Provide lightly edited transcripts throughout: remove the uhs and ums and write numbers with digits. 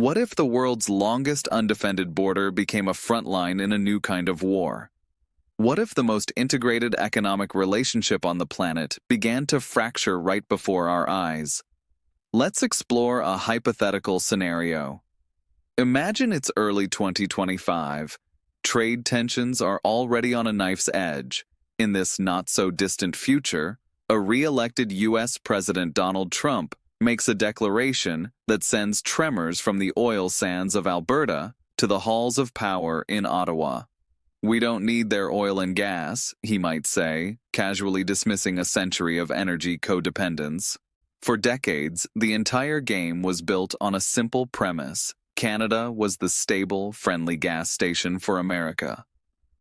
What if the world's longest undefended border became a front line in a new kind of war? What if the most integrated economic relationship on the planet began to fracture right before our eyes? Let's explore a hypothetical scenario. Imagine it's early 2025. Trade tensions are already on a knife's edge. In this not-so-distant future, a re-elected U.S. President Donald Trump makes a declaration that sends tremors from the oil sands of Alberta to the halls of power in Ottawa. "We don't need their oil and gas," he might say, casually dismissing a century of energy codependence. For decades, the entire game was built on a simple premise: Canada was the stable, friendly gas station for America.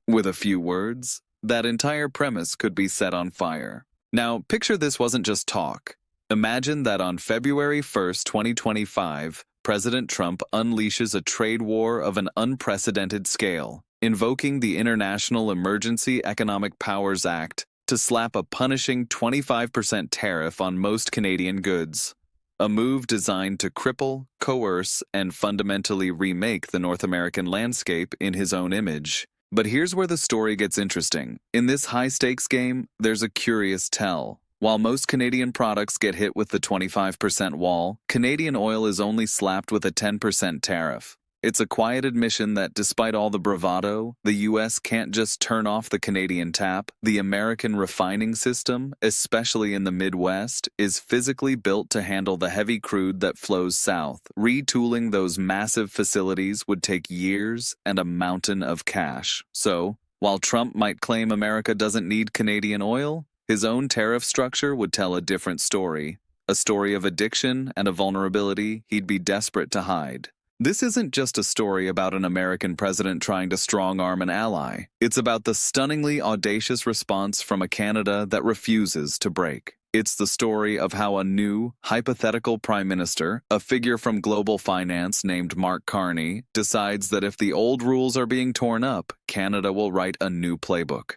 With a few words, that entire premise could be set on fire. Now, picture this wasn't just talk. Imagine that on February 1st, 2025, President Trump unleashes a trade war of an unprecedented scale, invoking the International Emergency Economic Powers Act to slap a punishing 25% tariff on most Canadian goods. A move designed to cripple, coerce, and fundamentally remake the North American landscape in his own image. But here's where the story gets interesting. In this high-stakes game, there's a curious tell. While most Canadian products get hit with the 25% wall, Canadian oil is only slapped with a 10% tariff. It's a quiet admission that despite all the bravado, the U.S. can't just turn off the Canadian tap. The American refining system, especially in the Midwest, is physically built to handle the heavy crude that flows south. Retooling those massive facilities would take years and a mountain of cash. So, while Trump might claim America doesn't need Canadian oil, his own tariff structure would tell a different story. A story of addiction and a vulnerability he'd be desperate to hide. This isn't just a story about an American president trying to strong-arm an ally. It's about the stunningly audacious response from a Canada that refuses to break. It's the story of how a new, hypothetical prime minister, a figure from global finance named Carney, decides that if the old rules are being torn up, Canada will write a new playbook.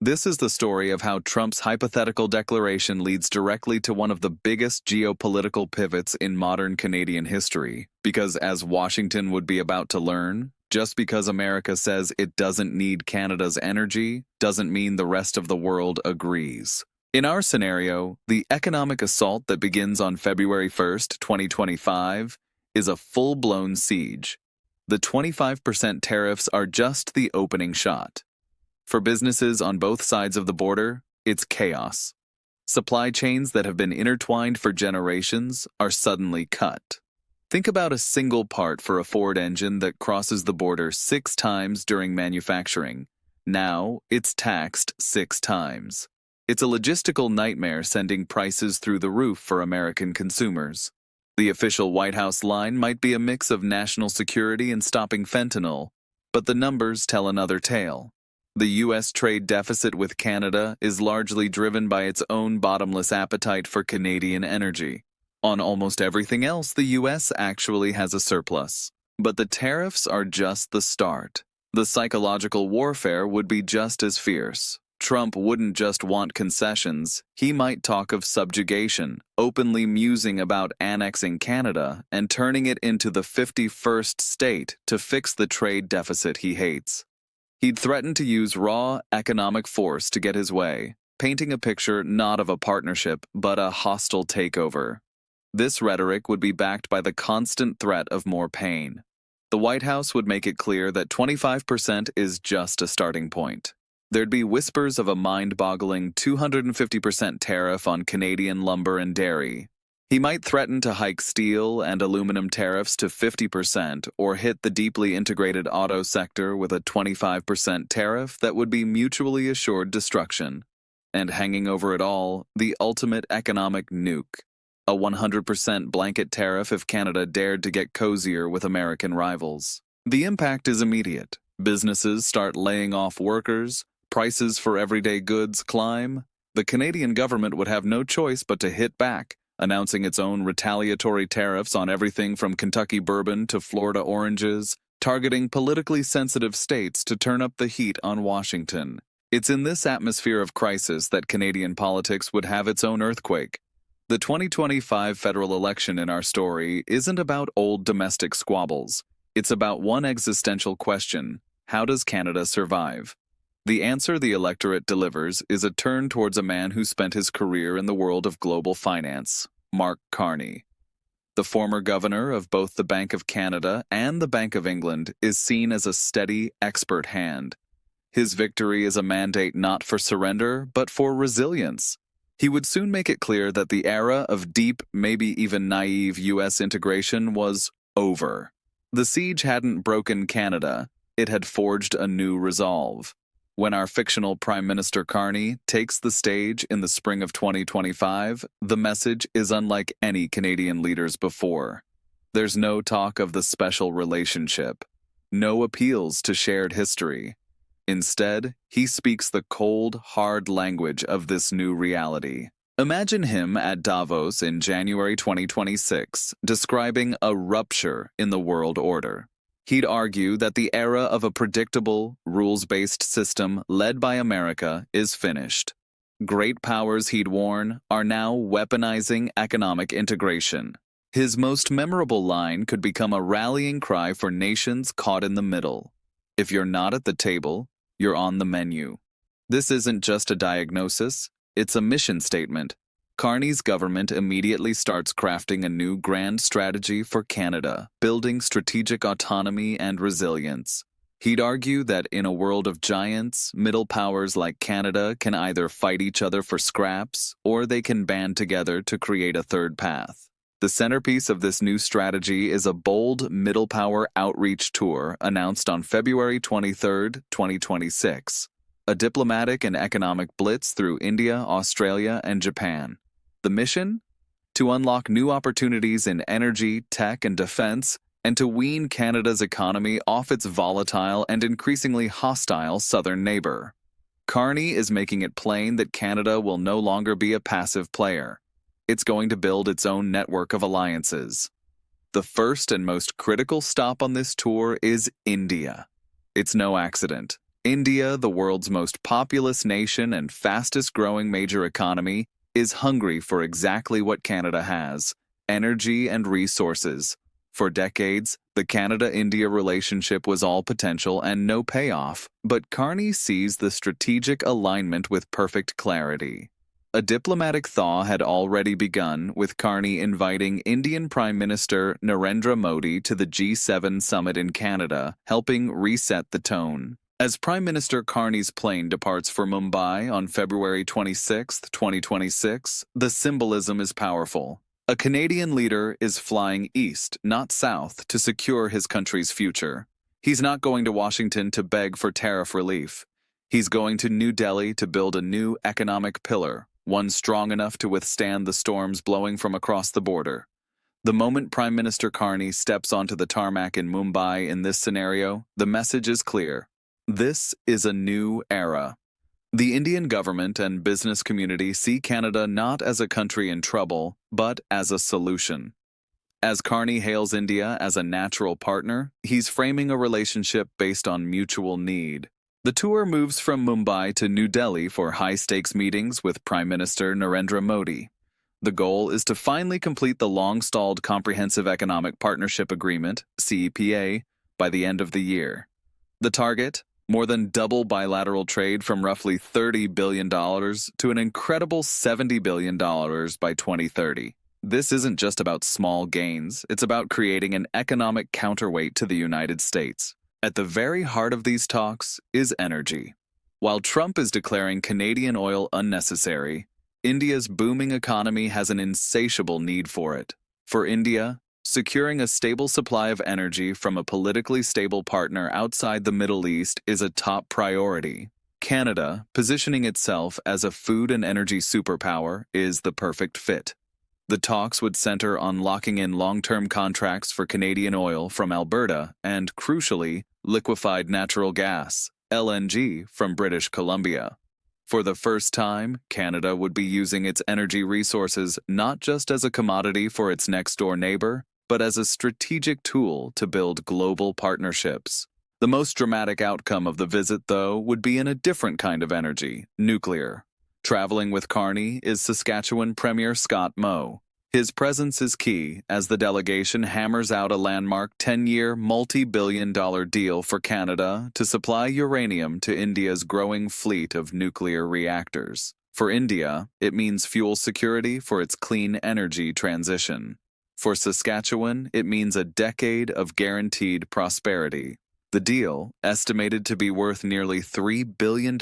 This is the story of how Trump's hypothetical declaration leads directly to one of the biggest geopolitical pivots in modern Canadian history. Because as Washington would be about to learn, just because America says it doesn't need Canada's energy doesn't mean the rest of the world agrees. In our scenario, the economic assault that begins on February 1st, 2025, is a full-blown siege. The 25% tariffs are just the opening shot. For businesses on both sides of the border, it's chaos. Supply chains that have been intertwined for generations are suddenly cut. Think about a single part for a Ford engine that crosses the border 6 times during manufacturing. Now, it's taxed 6 times. It's a logistical nightmare sending prices through the roof for American consumers. The official White House line might be a mix of national security and stopping fentanyl, but the numbers tell another tale. The U.S. trade deficit with Canada is largely driven by its own bottomless appetite for Canadian energy. On almost everything else, the U.S. actually has a surplus. But the tariffs are just the start. The psychological warfare would be just as fierce. Trump wouldn't just want concessions, he might talk of subjugation, openly musing about annexing Canada and turning it into the 51st state to fix the trade deficit he hates. He'd threaten to use raw economic force to get his way, painting a picture not of a partnership, but a hostile takeover. This rhetoric would be backed by the constant threat of more pain. The White House would make it clear that 25% is just a starting point. There'd be whispers of a mind-boggling 250% tariff on Canadian lumber and dairy. He might threaten to hike steel and aluminum tariffs to 50% or hit the deeply integrated auto sector with a 25% tariff that would be mutually assured destruction. And hanging over it all, the ultimate economic nuke. A 100% blanket tariff if Canada dared to get cozier with American rivals. The impact is immediate. Businesses start laying off workers, prices for everyday goods climb. The Canadian government would have no choice but to hit back, announcing its own retaliatory tariffs on everything from Kentucky bourbon to Florida oranges, targeting politically sensitive states to turn up the heat on Washington. It's in this atmosphere of crisis that Canadian politics would have its own earthquake. The 2025 federal election in our story isn't about old domestic squabbles. It's about one existential question: how does Canada survive? The answer the electorate delivers is a turn towards a man who spent his career in the world of global finance, Mark Carney. The former governor of both the Bank of Canada and the Bank of England is seen as a steady, expert hand. His victory is a mandate not for surrender, but for resilience. He would soon make it clear that the era of deep, maybe even naive U.S. integration was over. The siege hadn't broken Canada, it had forged a new resolve. When our fictional Prime Minister Carney takes the stage in the spring of 2025, the message is unlike any Canadian leaders before. There's no talk of the special relationship, no appeals to shared history. Instead, he speaks the cold, hard language of this new reality. Imagine him at Davos in January 2026, describing a rupture in the world order. He'd argue that the era of a predictable, rules-based system led by America is finished. Great powers he'd warn are now weaponizing economic integration. His most memorable line could become a rallying cry for nations caught in the middle. If you're not at the table, you're on the menu. This isn't just a diagnosis, it's a mission statement. Carney's government immediately starts crafting a new grand strategy for Canada, building strategic autonomy and resilience. He'd argue that in a world of giants, middle powers like Canada can either fight each other for scraps, or they can band together to create a third path. The centerpiece of this new strategy is a bold middle power outreach tour announced on February 23, 2026. A diplomatic and economic blitz through India, Australia, and Japan. The mission? To unlock new opportunities in energy, tech, and defense, and to wean Canada's economy off its volatile and increasingly hostile southern neighbor. Carney is making it plain that Canada will no longer be a passive player. It's going to build its own network of alliances. The first and most critical stop on this tour is India. It's no accident. India, the world's most populous nation and fastest-growing major economy, is hungry for exactly what Canada has: energy and resources. For decades, the Canada-India relationship was all potential and no payoff, but Carney sees the strategic alignment with perfect clarity. A diplomatic thaw had already begun, with Carney inviting Indian Prime Minister Narendra Modi to the G7 summit in Canada, helping reset the tone. As Prime Minister Carney's plane departs for Mumbai on February 26, 2026, the symbolism is powerful. A Canadian leader is flying east, not south, to secure his country's future. He's not going to Washington to beg for tariff relief. He's going to New Delhi to build a new economic pillar, one strong enough to withstand the storms blowing from across the border. The moment Prime Minister Carney steps onto the tarmac in Mumbai in this scenario, the message is clear. This is a new era. The Indian government and business community see Canada not as a country in trouble, but as a solution. As Carney hails India as a natural partner, he's framing a relationship based on mutual need. The tour moves from Mumbai to New Delhi for high-stakes meetings with Prime Minister Narendra Modi. The goal is to finally complete the long-stalled Comprehensive Economic Partnership Agreement, CEPA, by the end of the year. The target? More than double bilateral trade from roughly $30 billion to an incredible $70 billion by 2030. This isn't just about small gains, it's about creating an economic counterweight to the United States. At the very heart of these talks is energy. While Trump is declaring Canadian oil unnecessary, India's booming economy has an insatiable need for it. For India, securing a stable supply of energy from a politically stable partner outside the Middle East is a top priority. Canada, positioning itself as a food and energy superpower, is the perfect fit. The talks would center on locking in long-term contracts for Canadian oil from Alberta and, crucially, liquefied natural gas, LNG, from British Columbia. For the first time, Canada would be using its energy resources not just as a commodity for its next-door neighbor, but as a strategic tool to build global partnerships. The most dramatic outcome of the visit, though, would be in a different kind of energy: nuclear. Traveling with Carney is Saskatchewan Premier Scott Moe. His presence is key as the delegation hammers out a landmark 10-year, multi-billion-dollar deal for Canada to supply uranium to India's growing fleet of nuclear reactors. For India, it means fuel security for its clean energy transition. For Saskatchewan, it means a decade of guaranteed prosperity. The deal, estimated to be worth nearly $3 billion,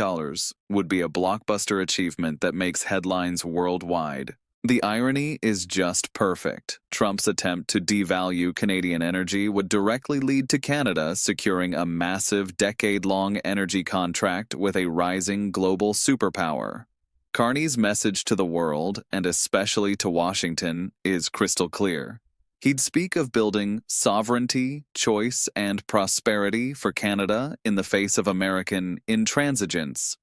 would be a blockbuster achievement that makes headlines worldwide. The irony is just perfect. Trump's attempt to devalue Canadian energy would directly lead to Canada securing a massive decade-long energy contract with a rising global superpower. Carney's message to the world, and especially to Washington, is crystal clear. He'd speak of building sovereignty, choice, and prosperity for Canada in the face of American intransigence.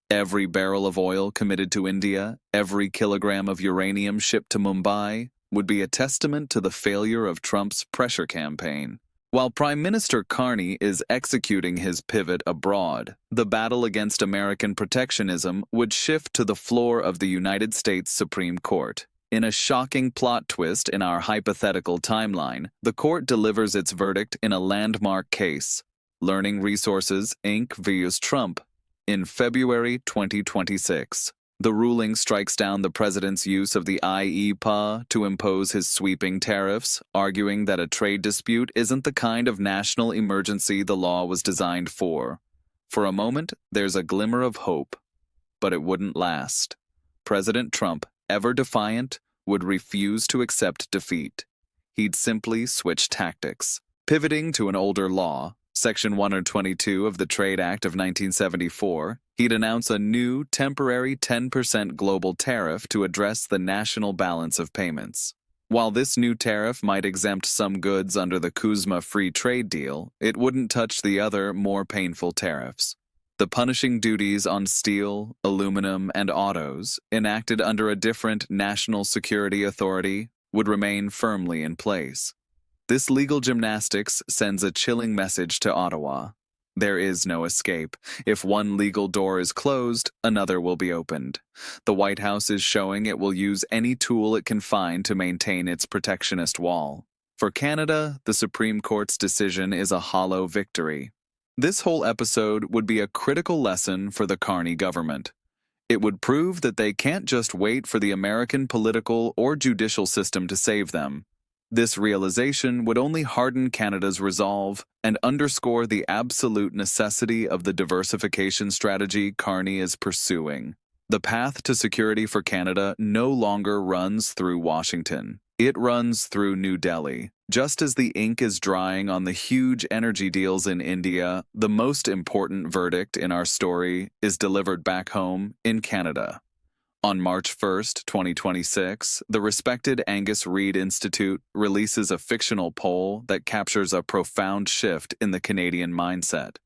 Every barrel of oil committed to India, every kilogram of uranium shipped to Mumbai, would be a testament to the failure of Trump's pressure campaign. While Prime Minister Carney is executing his pivot abroad, the battle against American protectionism would shift to the floor of the United States Supreme Court. In a shocking plot twist in our hypothetical timeline, the court delivers its verdict in a landmark case, Learning Resources, Inc. vs. Trump, in February 2026. The ruling strikes down the president's use of the IEEPA to impose his sweeping tariffs, arguing that a trade dispute isn't the kind of national emergency the law was designed for. For a moment, there's a glimmer of hope, but it wouldn't last. President Trump, ever defiant, would refuse to accept defeat. He'd simply switch tactics. Pivoting to an older law, Section 122 of the Trade Act of 1974, he'd announce a new, temporary 10% global tariff to address the national balance of payments. While this new tariff might exempt some goods under the CUSMA free trade deal, it wouldn't touch the other, more painful tariffs. The punishing duties on steel, aluminum, and autos, enacted under a different national security authority, would remain firmly in place. This legal gymnastics sends a chilling message to Ottawa. There is no escape. If one legal door is closed, another will be opened. The White House is showing it will use any tool it can find to maintain its protectionist wall. For Canada, the Supreme Court's decision is a hollow victory. This whole episode would be a critical lesson for the Carney government. It would prove that they can't just wait for the American political or judicial system to save them. This realization would only harden Canada's resolve and underscore the absolute necessity of the diversification strategy Carney is pursuing. The path to security for Canada no longer runs through Washington. It runs through New Delhi. Just as the ink is drying on the huge energy deals in India, the most important verdict in our story is delivered back home in Canada. On March 1, 2026, the respected Angus Reid Institute releases a fictional poll that captures a profound shift in the Canadian mindset.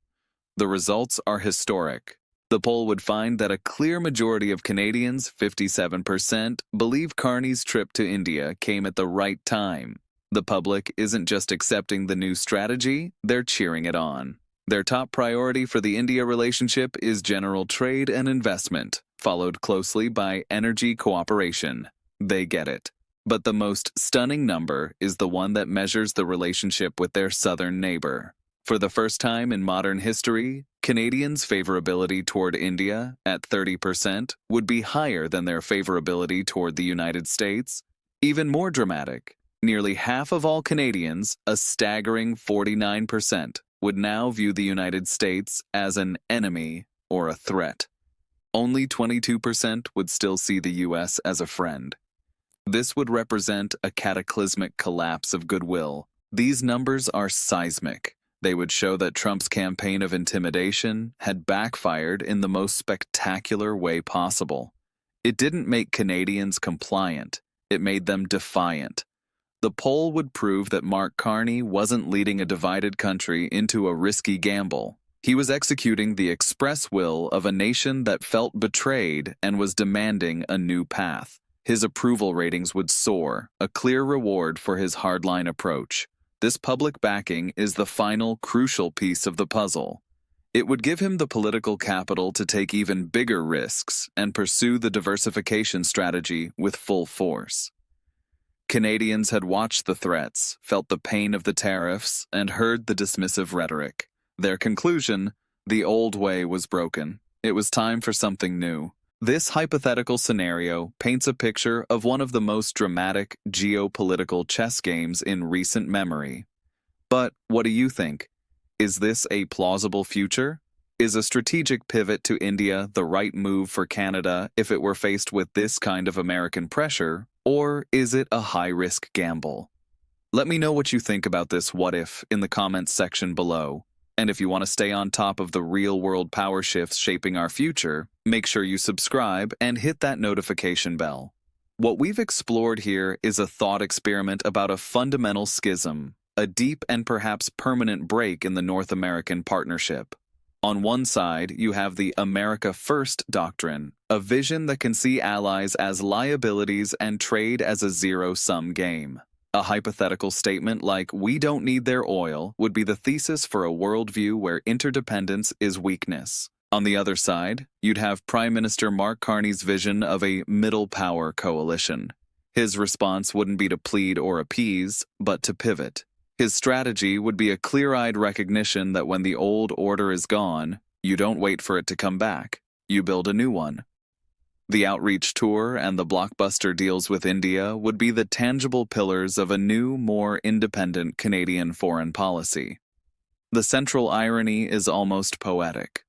The results are historic. The poll would find that a clear majority of Canadians, 57%, believe Carney's trip to India came at the right time. The public isn't just accepting the new strategy, they're cheering it on. Their top priority for the India relationship is general trade and investment, followed closely by energy cooperation. They get it. But the most stunning number is the one that measures the relationship with their southern neighbor. For the first time in modern history, Canadians' favorability toward India, at 30%, would be higher than their favorability toward the United States. Even more dramatic, nearly half of all Canadians, a staggering 49%, would now view the United States as an enemy or a threat. Only 22% would still see the U.S. as a friend. This would represent a cataclysmic collapse of goodwill. These numbers are seismic. They would show that Trump's campaign of intimidation had backfired in the most spectacular way possible. It didn't make Canadians compliant. It made them defiant. The poll would prove that Mark Carney wasn't leading a divided country into a risky gamble. He was executing the express will of a nation that felt betrayed and was demanding a new path. His approval ratings would soar, a clear reward for his hardline approach. This public backing is the final crucial piece of the puzzle. It would give him the political capital to take even bigger risks and pursue the diversification strategy with full force. Canadians had watched the threats, felt the pain of the tariffs, and heard the dismissive rhetoric. Their conclusion: the old way was broken. It was time for something new. This hypothetical scenario paints a picture of one of the most dramatic geopolitical chess games in recent memory. But what do you think? Is this a plausible future? Is a strategic pivot to India the right move for Canada if it were faced with this kind of American pressure, or is it a high-risk gamble? Let me know what you think about this what if in the comments section below. And if you want to stay on top of the real-world power shifts shaping our future, make sure you subscribe and hit that notification bell. What we've explored here is a thought experiment about a fundamental schism, a deep and perhaps permanent break in the North American partnership. On one side, you have the America First doctrine, a vision that can see allies as liabilities and trade as a zero-sum game. A hypothetical statement like, "we don't need their oil," would be the thesis for a worldview where interdependence is weakness. On the other side, you'd have Prime Minister Mark Carney's vision of a middle power coalition. His response wouldn't be to plead or appease, but to pivot. His strategy would be a clear-eyed recognition that when the old order is gone, you don't wait for it to come back, you build a new one. The outreach tour and the blockbuster deals with India would be the tangible pillars of a new, more independent Canadian foreign policy. The central irony is almost poetic.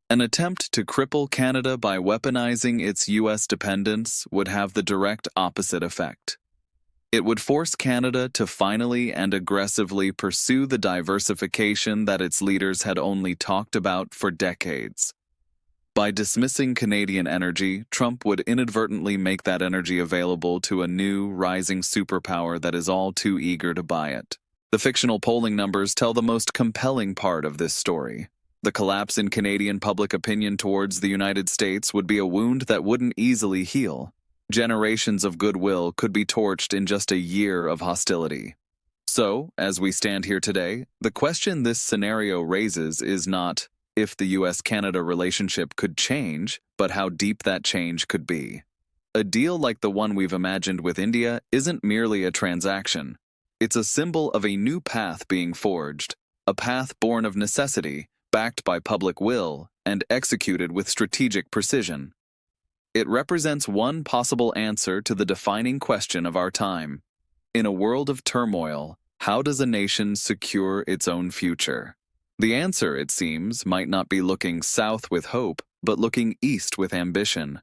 An attempt to cripple Canada by weaponizing its U.S. dependence would have the direct opposite effect. It would force Canada to finally and aggressively pursue the diversification that its leaders had only talked about for decades. By dismissing Canadian energy, Trump would inadvertently make that energy available to a new, rising superpower that is all too eager to buy it. The fictional polling numbers tell the most compelling part of this story. The collapse in Canadian public opinion towards the United States would be a wound that wouldn't easily heal. Generations of goodwill could be torched in just a year of hostility. So, as we stand here today, the question this scenario raises is not if the U.S.-Canada relationship could change, but how deep that change could be. A deal like the one we've imagined with India isn't merely a transaction. It's a symbol of a new path being forged, a path born of necessity, backed by public will, and executed with strategic precision. It represents one possible answer to the defining question of our time. In a world of turmoil, how does a nation secure its own future? The answer, it seems, might not be looking south with hope, but looking east with ambition.